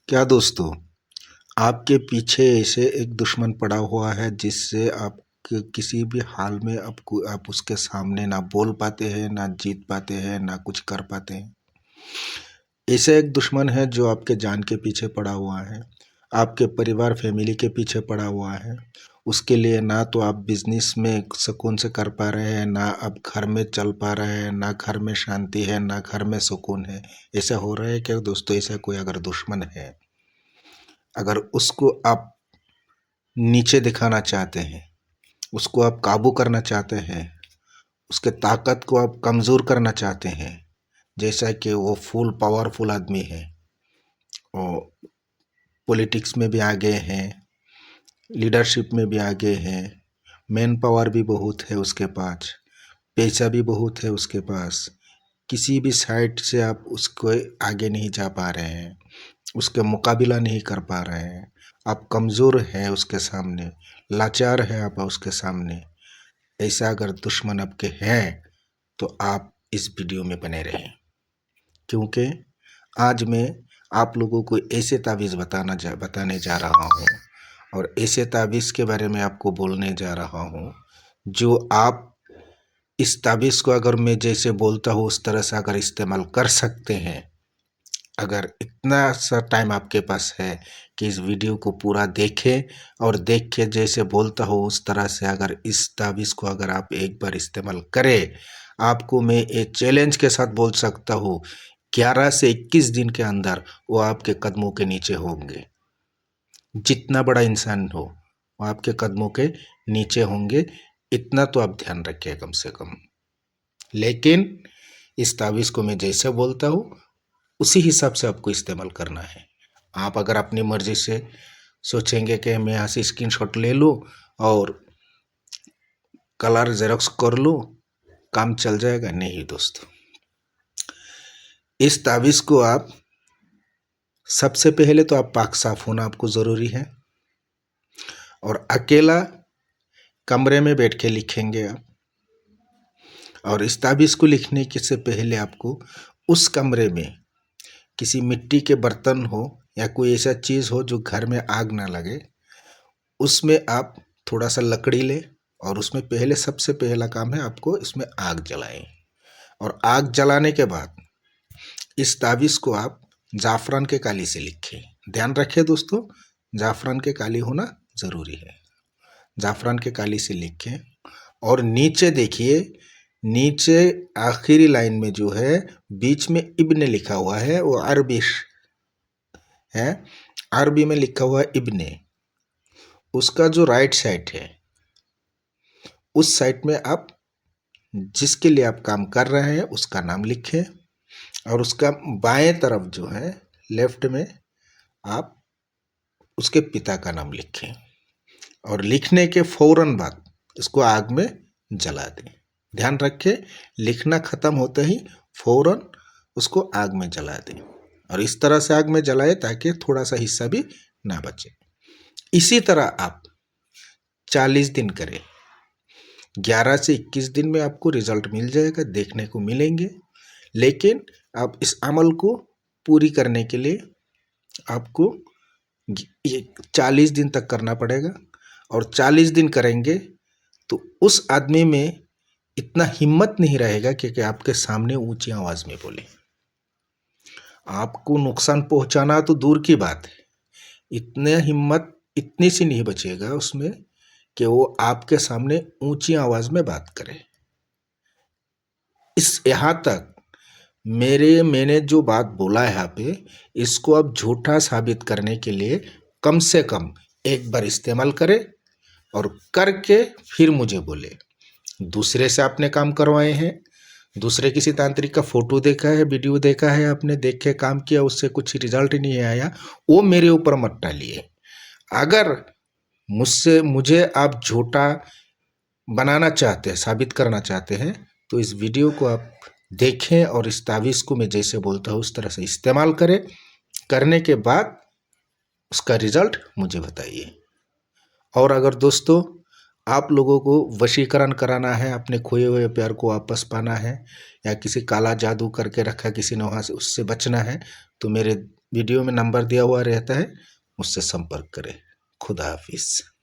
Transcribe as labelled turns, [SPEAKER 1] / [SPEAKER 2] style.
[SPEAKER 1] क्या दोस्तों, आपके पीछे ऐसे एक दुश्मन पड़ा हुआ है जिससे आप किसी भी हाल में आप उसके सामने ना बोल पाते हैं, ना जीत पाते हैं, ना कुछ कर पाते हैं। ऐसे एक दुश्मन है जो आपके जान के पीछे पड़ा हुआ है, आपके परिवार फैमिली के पीछे पड़ा हुआ है। उसके लिए ना तो आप बिजनेस में सुकून से कर पा रहे हैं, ना आप घर में चल पा रहे हैं, ना घर में शांति है, ना घर में सुकून है। ऐसा हो रहा है क्या दोस्तों? ऐसा कोई अगर दुश्मन है, अगर उसको आप नीचे दिखाना चाहते हैं, उसको आप काबू करना चाहते हैं, उसके ताकत को आप कमज़ोर करना चाहते हैं, जैसा कि वो फुल पावरफुल आदमी है और पॉलिटिक्स में भी आगे हैं, लीडरशिप में भी आगे हैं, मैन पावर भी बहुत है उसके पास, पैसा भी बहुत है उसके पास। किसी भी साइड से आप उसको आगे नहीं जा पा रहे हैं, उसके मुकाबला नहीं कर पा रहे हैं। आप कमज़ोर हैं उसके सामने, लाचार हैं आप उसके सामने। ऐसा अगर दुश्मन आपके हैं तो आप इस वीडियो में बने रहें, क्योंकि आज मैं आप लोगों को ऐसे तावीज़ बताने जा रहा हूँ और ऐसे तावीज़ के बारे में आपको बोलने जा रहा हूँ जो आप इस तावीज़ को अगर मैं जैसे बोलता हूँ उस तरह से अगर इस्तेमाल कर सकते हैं, अगर इतना सा टाइम आपके पास है कि इस वीडियो को पूरा देखें और देख के जैसे बोलता हो उस तरह से अगर इस तावीज़ को अगर आप एक बार इस्तेमाल करें, आपको मैं एक चैलेंज के साथ बोल सकता हूँ 11 से 21 दिन के अंदर वो आपके कदमों के नीचे होंगे। जितना बड़ा इंसान हो वो आपके कदमों के नीचे होंगे, इतना तो आप ध्यान रखिए कम से कम। लेकिन इस तावीज़ को मैं जैसे बोलता हूँ उसी हिसाब से आपको इस्तेमाल करना है। आप अगर अपनी मर्ज़ी से सोचेंगे कि मैं यहाँ से स्क्रीनशॉट ले लूँ और कलर ज़ेरॉक्स कर लूँ, काम चल जाएगा, नहीं दोस्तों। इस तावीज़ को आप सबसे पहले तो आप पाक साफ़ होना आपको ज़रूरी है और अकेला कमरे में बैठ के लिखेंगे आप। और इस तावीज़ को लिखने के से पहले आपको उस कमरे में किसी मिट्टी के बर्तन हो या कोई ऐसा चीज़ हो जो घर में आग ना लगे, उसमें आप थोड़ा सा लकड़ी लें और उसमें पहले सबसे पहला काम है आपको इसमें आग जलाएं। और आग जलाने के बाद इस तावीज़ को आप ज़ाफ़रान के काली से लिखें। ध्यान रखें दोस्तों, ज़ाफ़रान के काली होना ज़रूरी है। ज़ाफ़रान के काली से लिखें और नीचे देखिए, नीचे आखिरी लाइन में जो है बीच में इब्ने लिखा हुआ है, वो अरबिश है, अरबी में लिखा हुआ है इब्ने। उसका जो राइट साइड है उस साइड में आप जिसके लिए आप काम कर रहे हैं उसका नाम लिखें और उसका बाएं तरफ जो है लेफ्ट में आप उसके पिता का नाम लिखें और लिखने के फौरन बाद इसको आग में जला दें। ध्यान रखें, लिखना ख़त्म होते ही फौरन उसको आग में जला दें और इस तरह से आग में जलाएं ताकि थोड़ा सा हिस्सा भी ना बचे। इसी तरह आप 40 दिन करें। 11 से 21 दिन में आपको रिजल्ट मिल जाएगा, देखने को मिलेंगे। लेकिन आप इस अमल को पूरी करने के लिए आपको 40 दिन तक करना पड़ेगा और 40 दिन करेंगे तो उस आदमी में इतना हिम्मत नहीं रहेगा कि आपके सामने ऊंची आवाज़ में बोले। आपको नुकसान पहुंचाना तो दूर की बात है, इतने हिम्मत इतनी सी नहीं बचेगा उसमें कि वो आपके सामने ऊंची आवाज़ में बात करे। इस यहाँ तक मैंने जो बात बोला है यहाँ पे, इसको आप झूठा साबित करने के लिए कम से कम एक बार इस्तेमाल करें और करके फिर मुझे बोले। दूसरे से आपने काम करवाए हैं, दूसरे किसी तांत्रिक का फोटो देखा है, वीडियो देखा है, आपने देख के काम किया, उससे कुछ रिजल्ट नहीं आया, वो मेरे ऊपर मत डालिए। अगर मुझे आप झूठा बनाना चाहते हैं, साबित करना चाहते हैं, तो इस वीडियो को आप देखें और इस तावीज़ को मैं जैसे बोलता हूँ उस तरह से इस्तेमाल करें। करने के बाद उसका रिजल्ट मुझे बताइए। और अगर दोस्तों आप लोगों को वशीकरण कराना है, अपने खोए हुए प्यार को वापस पाना है या किसी काला जादू करके रखा किसी ने वहाँ से उससे बचना है, तो मेरे वीडियो में नंबर दिया हुआ रहता है, मुझसे संपर्क करें। खुदा हाफिज़।